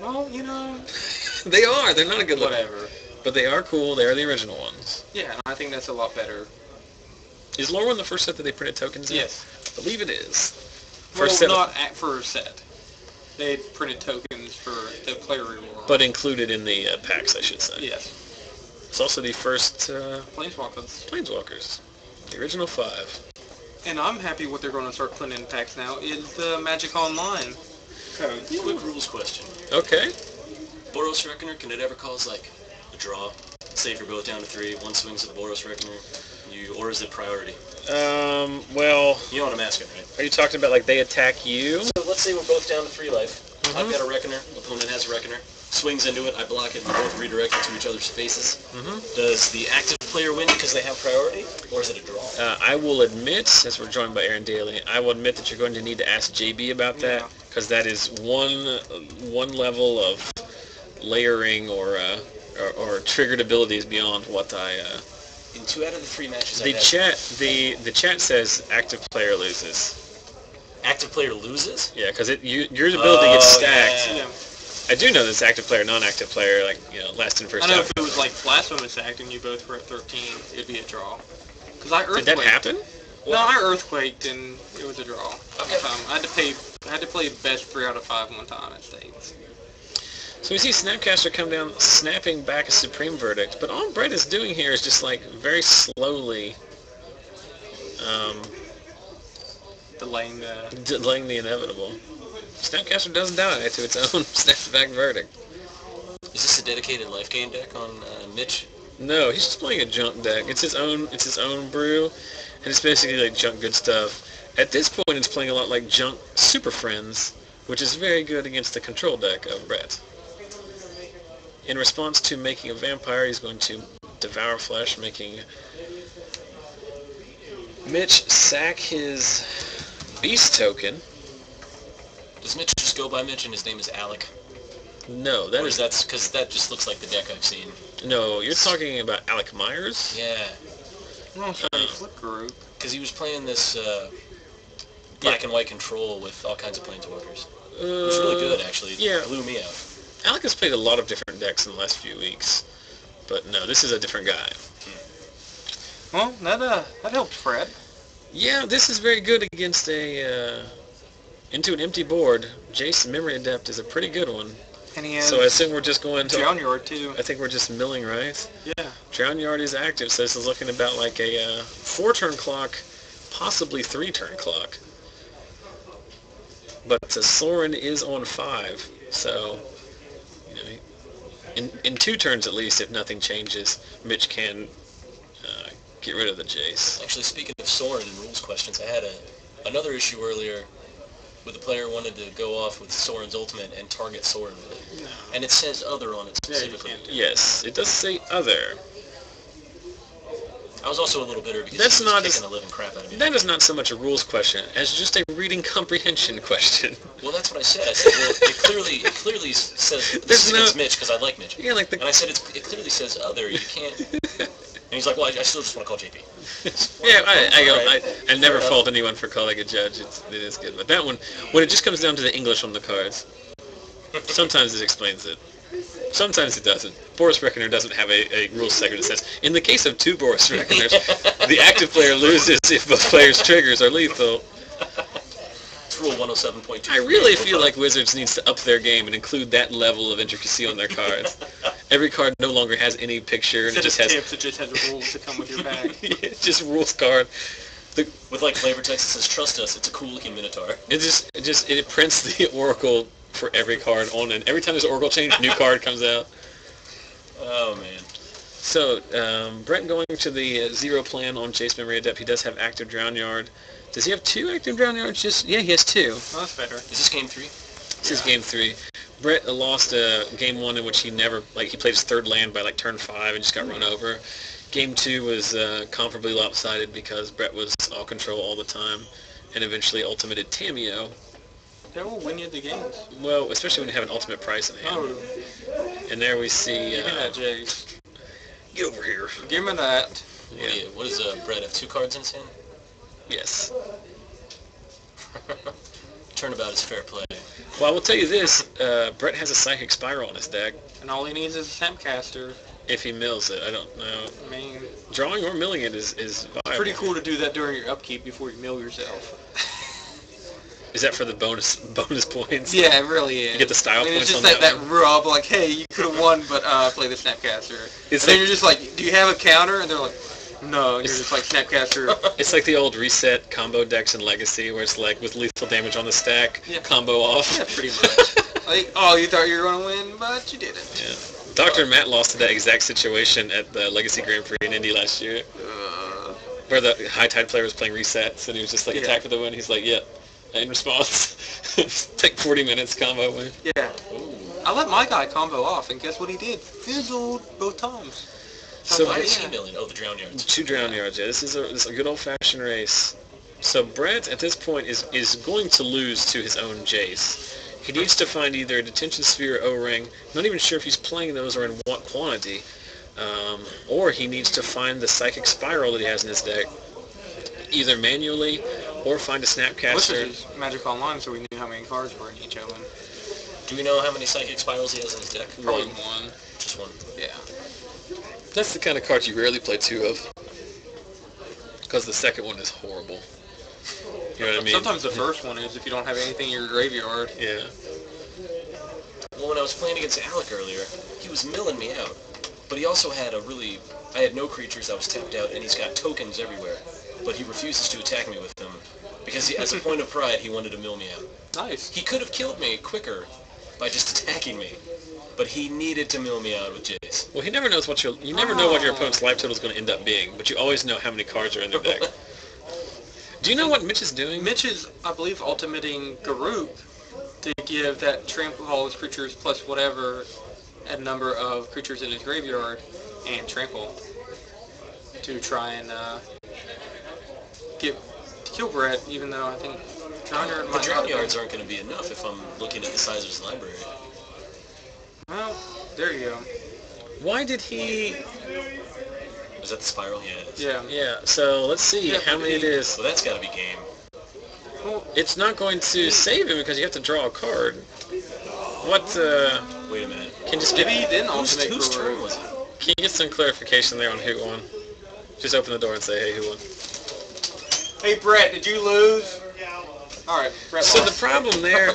Well, you know... They are. They're not a good look. Whatever. But they are cool. They are the original ones. Yeah, and I think that's a lot better. Is Lorwyn the first set that they printed tokens in? Yes. I believe it is. Well, First set. not for a set. They printed tokens for the player reward. But included in the packs, I should say. Yes. It's also the first Planeswalkers. Planeswalkers. The original 5. And I'm happy what they're going to start putting in packs now is the Magic Online code. Quick rules question. Okay. Boros Reckoner, can it ever cause, like, a draw? Say if you're both down to 3, one swings at the Boros Reckoner, or is it priority? Well... You know what I'm asking, right? Are you talking about, like, they attack you? So let's say we're both down to 3 life. I've got a Reckoner, opponent has a Reckoner. Swings into it, I block it, and we both redirect it to each other's faces. Does the active player win because they have priority, or is it a draw? I will admit, since we're joined by Aaron Daly, I will admit that you're going to need to ask JB about that, because that is one level of layering or triggered abilities beyond what I... In 2 out of the 3 matches the chat says active player loses. Active player loses? Yeah, because your ability gets stacked. Yeah. I do know this active player, non-active player, like, last in first I know out. if it was like Blasphemous Act and you both were at 13, it'd be a draw. Because I earthquaked. Did that happen? No, I earthquaked and it was a draw. Okay. I had to play best 3 out of 5 one time at States. So we see Snapcaster come down, snapping back a Supreme Verdict, but all Brett is doing here is just, like, very slowly Delaying the inevitable. Snapcaster doesn't die to its own snapback verdict. Is this a dedicated life gain deck on Mitch? No, he's just playing a junk deck. It's his own brew, and it's basically like junk good stuff. At this point, it's playing a lot like junk Super Friends, which is very good against the control deck of Brett. In response to making a vampire, he's going to devour flesh, making Mitch sack his beast token. Does Mitch just go by Mitch and his name is Alec? No, Or is that because that just looks like the deck I've seen? No, you're talking about Alec Myers? Yeah, Oh, sorry, flip group. because he was playing this black and white control with all kinds of planeswalkers. It was really good, actually. It blew me out. Alec has played a lot of different decks in the last few weeks, but no, this is a different guy. Well, that helped Fred. Yeah, this is very good against into an empty board. Jace Memory Adept is a pretty good one. And he has So I assume we're just going to... Drown Yard too. I think we're just milling, right? Yeah. Drown Yard is active, so this is looking about like a 4-turn clock, possibly 3-turn clock. But Soren is on 5, so in 2 turns at least, if nothing changes, Mitch can get rid of the Jace. Actually, speaking of Soren and rules questions, I had another issue earlier with a player wanted to go off with Soren's ultimate and target Soren with it. No. And it says other on it specifically. Yeah, you can't do Yes, it does say other. I was also a little bitter because That's he was not kicking as- the living crap out of me. That is not so much a rules question as just a reading comprehension question. Well, that's what I said. I said, well, it clearly says this There's is no- against Mitch because I like Mitch. Yeah, like the... And I said, it clearly says other. You can't... And he's like, well, I still just want to call JP. Yeah, Alright. I never fault anyone for calling a judge. It is good. But that one, when it just comes down to the English on the cards, sometimes it explains it. Sometimes it doesn't. Boris Reckoner doesn't have a rules section that says, in the case of 2 Boris Reckoners, the active player loses if both players' triggers are lethal. It's rule 107.2. I really feel like Wizards needs to up their game and include that level of intricacy on their cards. Every card no longer has any picture, and it Instead just of has... tips, it just has the rules to come with your bag. Yeah, just rules card. With like flavor text that says, trust us, it's a cool looking Minotaur. It prints the Oracle for every card on it. Every time there's an Oracle change, a new card comes out. Oh, man. So, Brett going to the 0 plan on Chase Memory Adept. He does have active Drown Yard. Does he have 2 active Drown Yards? Yeah, he has 2. Oh, that's better. Is this game 3? This is game 3. Brett lost game 1 in which he he played his 3rd land by like turn 5 and just got run over. Game 2 was comparably lopsided because Brett was all control all the time and eventually ultimated Tameo. That will win you the games. Well, especially when you have an ultimate price in hand. Oh, And there we see... give me that, Jace. Get over here. Give me that. Yeah. What does Brett have? 2 cards in his hand? Yes. Turnabout is fair play. Well, I will tell you this. Brett has a Psychic Spiral on his deck. And all he needs is a Snapcaster. If he mills it, I don't know. I mean, Drawing or milling it is viable. pretty cool to do that during your upkeep before you mill yourself. Is that for the bonus points? Yeah, it really is. You get the style I mean, points it's on just that that rub, like, hey, you could have won, but play the Snapcaster. It's And then like- you're just like, do you have a counter? And they're like, No, you're just like Snapcaster. It's like the old reset combo decks in Legacy, where it's like with lethal damage on the stack, Yeah. combo off. Yeah, pretty much. Like, oh, you thought you were going to win, but you didn't. Yeah. Dr. Matt lost to that exact situation at the Legacy Grand Prix in Indy last year, where the High Tide player was playing resets, and he was just like, attack for the win. He's like, yeah. In response, take 40 minutes combo win. Yeah. I let my guy combo off, and guess what he did? Fizzled both times. So Why is he milling? Oh, the drown yards. 2 drown yards, yeah. This is a good old-fashioned race. So Brett, at this point, is going to lose to his own Jace. He needs to find either a Detention Sphere or O-Ring. Not even sure if he's playing those or in what quantity. Or he needs to find the Psychic Spiral that he has in his deck, either manually or find a Which Snapcaster. is Magic Online, so we knew how many cards were in each of them. Do we know how many Psychic Spirals he has in his deck? Probably one. Just one. Yeah. That's the kind of card you rarely play 2 of, because the second one is horrible. You know what I mean? Sometimes the first one is if you don't have anything in your graveyard. Yeah. Well, when I was playing against Alec earlier, he was milling me out. But he also had I had no creatures, I was tapped out, and he's got tokens everywhere. But he refuses to attack me with them, because as a point of pride, he wanted to mill me out. Nice. He could have killed me quicker by just attacking me, but he needed to mill me out with Jace. Well, you never know what your opponent's life total is going to end up being, but you always know how many cards are in their deck. Do you know what Mitch is doing? Mitch is, I believe, ultimating Garuk to give that trample all his creatures plus whatever a number of creatures in his graveyard and trample to try and kill Brett, even though I think The drown yards aren't going to be enough if I'm looking at the size of his library. Well, there you go. Why did he... Is that the spiral? Yeah, it is. Yeah. Yeah, so let's see how many it is. So that's got to be game. Well, It's not going to save him because you have to draw a card. What, Wait a minute. can you just maybe he get, didn't Whose ultimate turn Garuk. was it? can you get some clarification there on who won? Just open the door and say, hey, who won? Hey, Brett, did you lose? All right, Brett So lost. the problem there...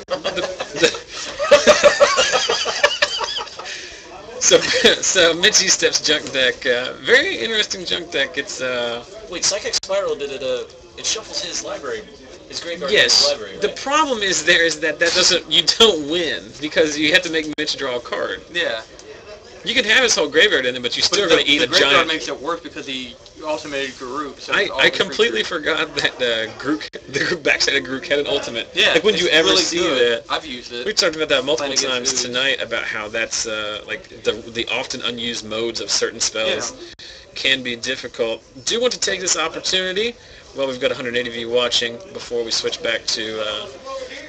So Mitch Estep's junk deck, very interesting junk deck. It's Wait, Psychic Spiral did it. It shuffles his library, his graveyard. yes. His library. The Right? problem is you don't win because you have to make Mitch draw a card. Yeah. You can have his whole graveyard in there, but you're still going to eat the a graveyard giant. makes it worse because he ultimated Garuk. So all I the completely creatures- forgot that the group backside of Grook had an ultimate. Yeah. Like when do you it's ever really see good. that? I've used it. We talked about that multiple Playing against times Ooze. tonight about how that's like the often unused modes of certain spells can be difficult. Do want to take this opportunity while we've got 180 of you watching before we switch back to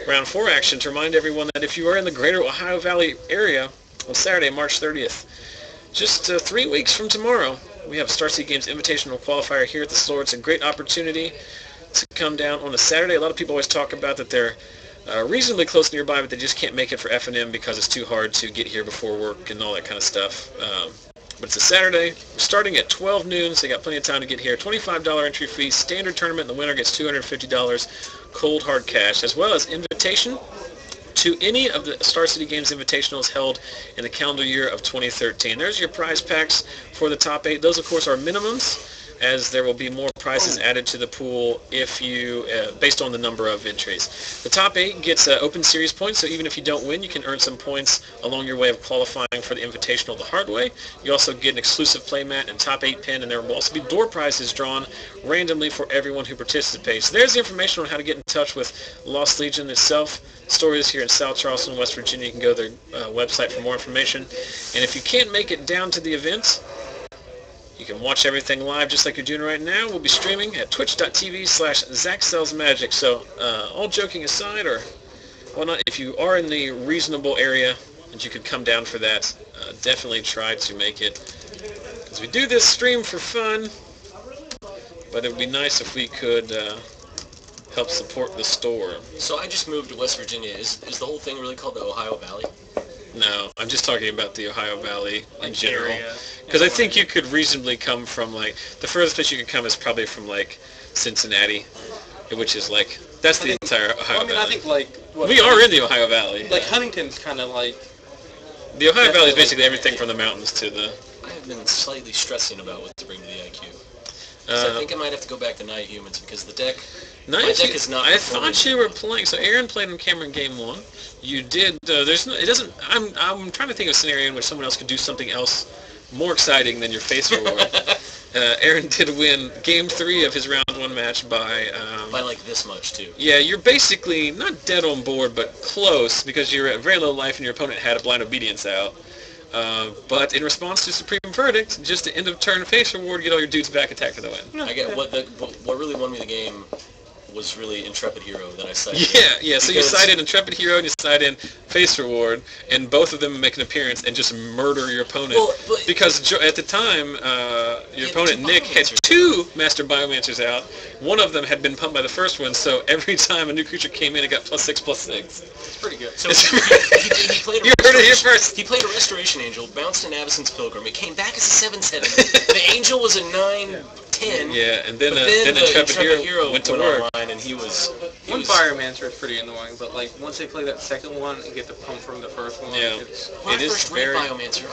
round 4 action to remind everyone that if you are in the greater Ohio Valley area on Saturday, March 30th, just 3 weeks from tomorrow, we have a Star City Games Invitational Qualifier here at the store. It's a great opportunity to come down on a Saturday. A lot of people always talk about that they're reasonably close nearby, but they just can't make it for FNM because it's too hard to get here before work and all that kind of stuff. But it's a Saturday. We're starting at 12 noon, so you got plenty of time to get here. $25 entry fee, standard tournament, and the winner gets $250 cold hard cash, as well as invitation to any of the Star City Games Invitationals held in the calendar year of 2013. There's your prize packs for the top 8. Those, of course, are minimums, as there will be more prizes added to the pool if you, based on the number of entries. The top 8 gets open series points, so even if you don't win, you can earn some points along your way of qualifying for the Invitational the hard way. You also get an exclusive playmat and top 8 pin, and there will also be door prizes drawn randomly for everyone who participates. There's the information on how to get in touch with Lost Legion itself. The store is here in South Charleston, West Virginia. You can go to their website for more information. And if you can't make it down to the event, you can watch everything live just like you're doing right now. We'll be streaming at twitch.tv/ZachSellsMagic. So all joking aside or whatnot, if you are in the reasonable area and you could come down for that, definitely try to make it. Because we do this stream for fun, but it would be nice if we could help support the store. So I just moved to West Virginia. Is the whole thing really called the Ohio Valley? No, I'm just talking about the Ohio Valley in general. area. Because I think you could reasonably come from, like, the furthest place you could come is probably from, like, Cincinnati, which is, like, that's the entire Ohio I mean, Valley. I think like We are in the Ohio Valley. like Huntington's kind of like The Ohio Valley is definitely basically everything from the mountains to the... I have been slightly stressing about what to bring to the IQ. So I think I might have to go back to Night Humans because the deck. My deck is not. I thought you were playing. So Aaron played on camera in game 1. You did. There's no. It doesn't. I'm trying to think of a scenario in which someone else could do something else more exciting than your face reward. Aaron did win game 3 of his round 1 match by like this much too. Yeah, you're basically not dead on board, but close because you're at very low life and your opponent had a blind obedience out. But in response to Supreme Verdict, just the end of turn face reward, get all your dudes back, attack for the win. I get what really won me the game was really Intrepid Hero that I cited. Yeah. So you cited Intrepid Hero and you cited Face Reward, and both of them make an appearance and just murder your opponent. Well, because at the time, your opponent Nick had 2 Master Biomancers out. One of them had been pumped by the first one, so every time a new creature came in, it got +6/+6. It's pretty good. So he played you heard it here first. He played a Restoration Angel, bounced an Avacyn's Pilgrim. It came back as a 7/7. The Angel was a 9/10. Yeah, and then Intrepid Intrepid Hero went to went work. online, and he was. One Biomancer is pretty annoying, but like once they play that second one and get the pump from the first one, Yeah. When It I is first read very- Biomancer,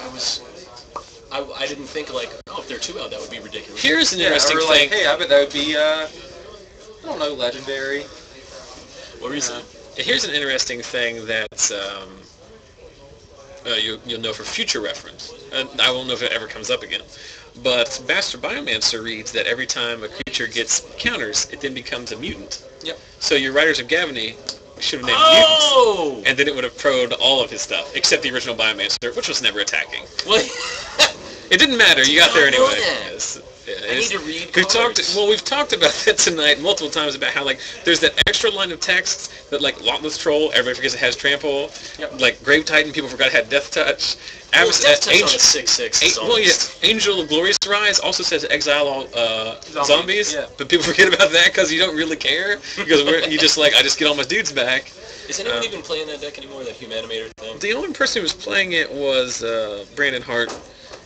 I didn't think like, oh, if there are 2 out, that would be ridiculous. Here's an interesting or thing. like, hey, I bet that would be, I don't know, legendary. What were you saying? Here's an interesting thing that you'll know for future reference. I won't know if it ever comes up again. But Master Biomancer reads that every time a creature gets counters, it then becomes a mutant. Yep. So your Riders of Gavony should have named Oh! mutants, and then it would have pro'd all of his stuff, except the original Biomancer, which was never attacking. What? It didn't matter. You got there Did not anyway. know that. Yes. I need to read We've cards. talked about that tonight multiple times about how like there's that extra line of text that like Lotless Troll, everybody forgets it has trample. Yep. Like Grave Titan, people forgot it had Death Touch. Well, Death Touch on a 6/6. Well, yeah, Angel of Glorious Rise also says exile all zombies, yeah. but people forget about that because you don't really care because you just like I just get all my dudes back. Is anyone even playing that deck anymore? That Humanimator thing? The only person who was playing it was Brandon Hart.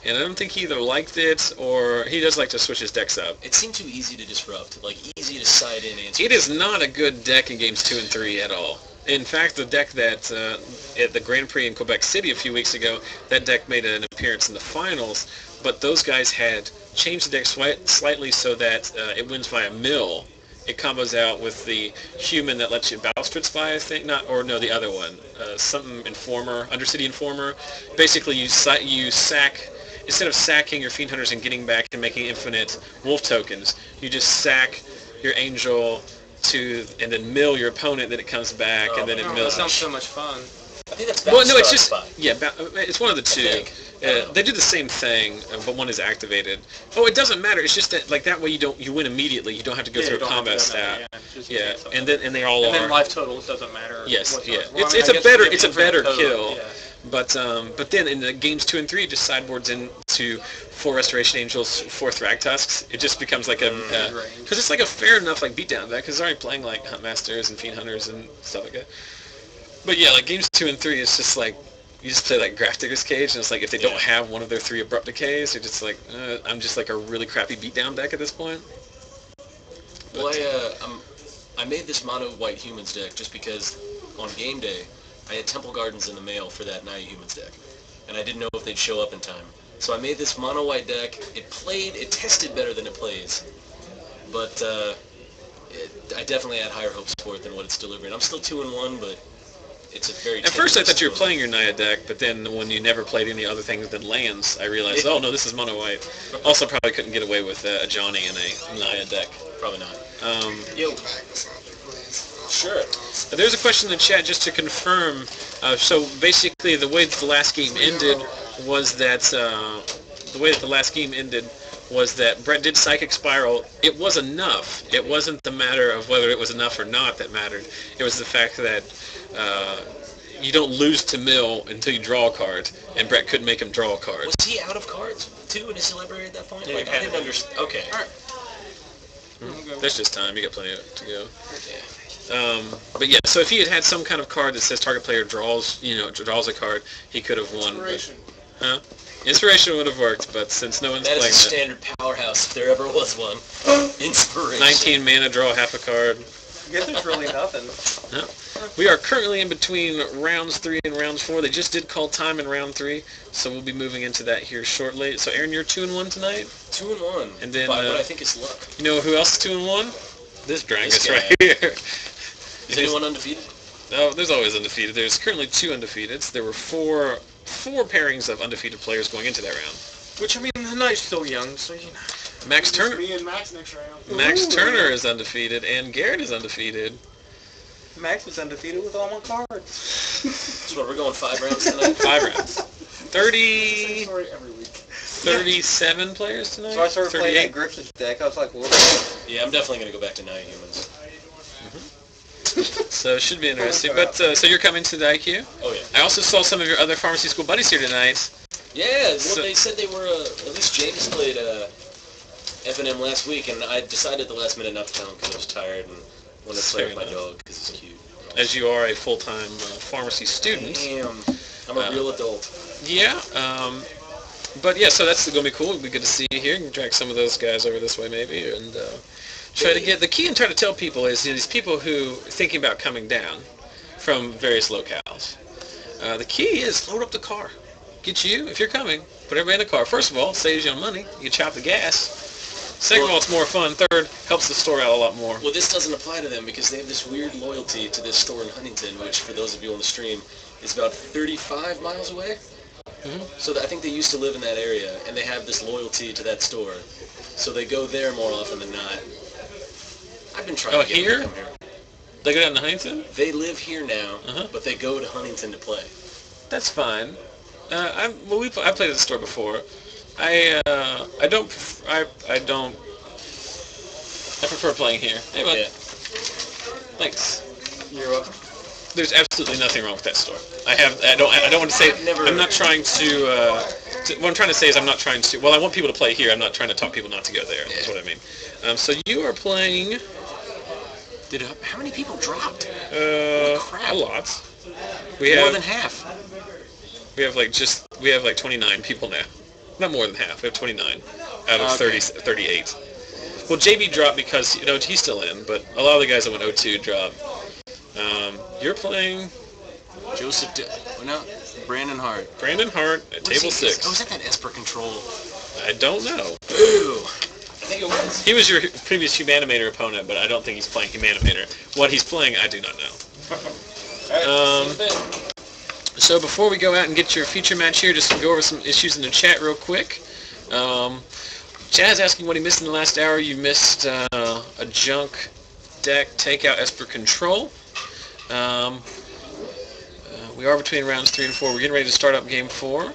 And I don't think he either liked it or he does like to switch his decks up. It seemed too easy to disrupt, like easy to side in answer. It is not a good deck in games 2 and 3 at all. In fact, the deck that at the Grand Prix in Quebec City a few weeks ago, that deck made an appearance in the finals, but those guys had changed the deck slightly so that it wins via mill. It combos out with the human that lets you Bowstred Spy, I think, the other one, something Informer, Undercity Informer. Basically, you sack. Instead of sacking your Fiend Hunters and getting back and making infinite wolf tokens, you just sack your Angel and then mill your opponent, then it comes back, and then it That mills. sounds so much fun. I think that's Well, no, it's Bowstar just, Spy. yeah, it's one of the two. think. I don't know. They do the same thing, but one is activated. Oh, it doesn't matter. It's just that, like, that way you win immediately. You don't have to go Yeah, through you a don't have to combat do that, stat. just Yeah, get and they all and are. then life totals doesn't matter. Yes, whatsoever. yeah. Well, It's I mean, a I guess better you get infinite total, kill. yeah. But then in the games 2 and 3, it just sideboards into 4 Restoration Angels, 4 Thragtusks. It just becomes like because it's like a fair enough like beatdown deck because it's already playing like Hunt Masters and Fiend Hunters and stuff like that. But yeah, like games 2 and 3, it's just like you just play like Graph Digger's Cage, and it's like if they don't have one of their 3 Abrupt Decays, you're just like I'm just like a really crappy beatdown deck at this point. But, Well, I made this mono white humans deck just because on game day I had Temple Gardens in the mail for that Night Humans deck, and I didn't know if they'd show up in time. So I made this mono white deck. It tested better than it plays, but I definitely had higher hopes for it than what it's delivering. I'm still 2-1, but it's a very. At first I thought you were playing your Naya deck, but then when you never played any other things than lands, I realized, oh no, this is mono white. Also probably couldn't get away with a Johnny in a Naya deck. Probably not. Yo. Sure. There's a question in the chat just to confirm. So basically, the way that the last game ended was that Brett did Psychic Spiral. It was enough. It wasn't the matter of whether it was enough or not that mattered. It was the fact that you don't lose to mill until you draw a card, and Brett couldn't make him draw a card. Was he out of cards too in his library at that point? Yeah, Like I didn't understand. Okay. All right. There's just time. You got plenty to go. Yeah. But yeah, so if he had some kind of card that says target player draws a card, he could have won. Inspiration. But, Inspiration would have worked, but since no one's That is playing a standard powerhouse if there ever was one. Inspiration. 19 mana, draw half a card. I guess it's really nothing. No. We are currently in between rounds 3 and rounds 4. They just did call time in round 3, so we'll be moving into that here shortly. So, Aaron, you're 2-1 tonight? 2-1. And then, by what I think is luck. You know who else is 2-1? This Drangus guy. right here. Is anyone undefeated? No, there's always undefeated. There's currently 2 undefeateds. There were four pairings of undefeated players going into that round. Which, I mean, the night's still young, so, you know. Max Turner. Me and Max next round. Max Turner is undefeated, and Garrett is undefeated. Max was undefeated with all my cards. So what, we're going 5 rounds tonight? 5 rounds. 30... Story every week. 37 players tonight? So I started playing 38? that Griffith's deck. I was like, well, Yeah, I'm definitely going to go back to 9 humans. So it should be interesting. But so you're coming to the IQ? Oh, yeah. I also saw some of your other pharmacy school buddies here tonight. Yeah, well, So- they said they were, at least James played FNM last week, and I decided at the last minute not to tell him because I was tired and wanted to play with my dog because he's cute. As you are a full-time pharmacy student. Damn. I'm a real adult. Yeah. But yeah, so that's going to be cool. It'll be good to see you here. You can drag some of those guys over this way maybe, and try to get the key and try to tell people is these people who are thinking about coming down from various locales. The key is load up the car. Get you, if you're coming, put everybody in the car. First of all, saves you on money. You chop the gas. Second of all, it's more fun. Third, helps the store out a lot more. Well, this doesn't apply to them because they have this weird loyalty to this store in Huntington, which, for those of you on the stream, is about 35 miles away. Mhm. So I think they used to live in that area, and they have this loyalty to that store. So they go there more often than not. I've been trying Oh, to get here? them to come here. They go down to Huntington? They live here now, Uh-huh. but they go to Huntington to play. That's fine. I played at the store before. I prefer playing here. Hey, bud. Yeah. Thanks. you're welcome. There's absolutely nothing wrong with that store. I don't want to say. I've never- I'm not trying to. What I'm trying to say is I'm not trying to. Well, I want people to play here. I'm not trying to talk people not to go there. That's what I mean. So you are playing. How many people dropped? A crap. lot. We More have than half. we have like 29 people now. Not more than half. We have 29 out of 38. Well, JB dropped because he's still in, but a lot of the guys that went 0-2 dropped. You're playing Joseph, Brandon Hart. Brandon Hart at table 6. Oh, was that Esper control? I don't know. Ooh. I think it was. He was your previous Humanimator opponent, but I don't think he's playing Humanimator. What he's playing, I do not know. So before we go out and get your feature match here, just go over some issues in the chat real quick. Chad's asking what he missed in the last hour. You missed a junk deck takeout Esper control. We are between rounds 3 and 4. We're getting ready to start up game 4.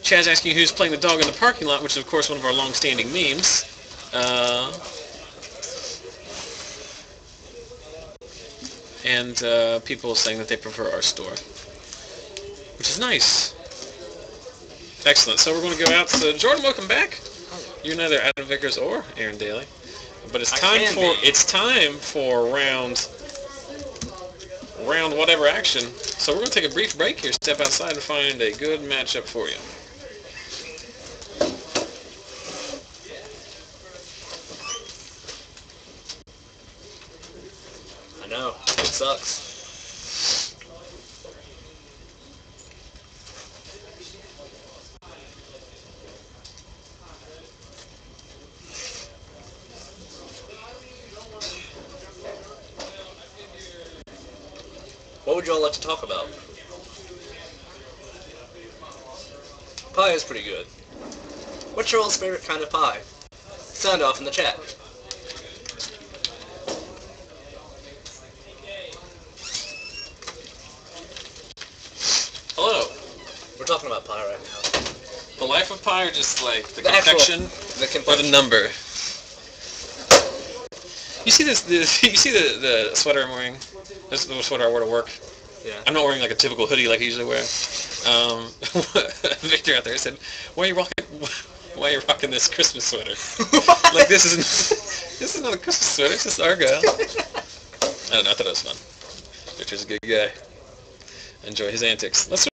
Chad's asking who's playing the dog in the parking lot, which is, of course, one of our long-standing memes. And people saying that they prefer our store, which is nice. Excellent. So we're going to go out. So Jordan, welcome back. You're neither Adam Vickers or Aaron Daly, but it's time for round whatever action. So we're going to take a brief break here, step outside and find a good matchup for you. I know. It sucks. What would you all like to talk about? Pie is pretty good. What's your all's favorite kind of pie? Sound off in the chat. Hello. We're talking about pie right now. The life of pie, or just like the actual- confection, The or the complexion. number? You see this? You see the sweater I'm wearing? This is the sweater I wore to work. Yeah. I'm not wearing like a typical hoodie like I usually wear. Victor out there said, "Why are you rocking this Christmas sweater? Like this is not a Christmas sweater. It's just Argyle." I don't know. I thought it was fun. Victor's a good guy. Enjoy his antics. Let's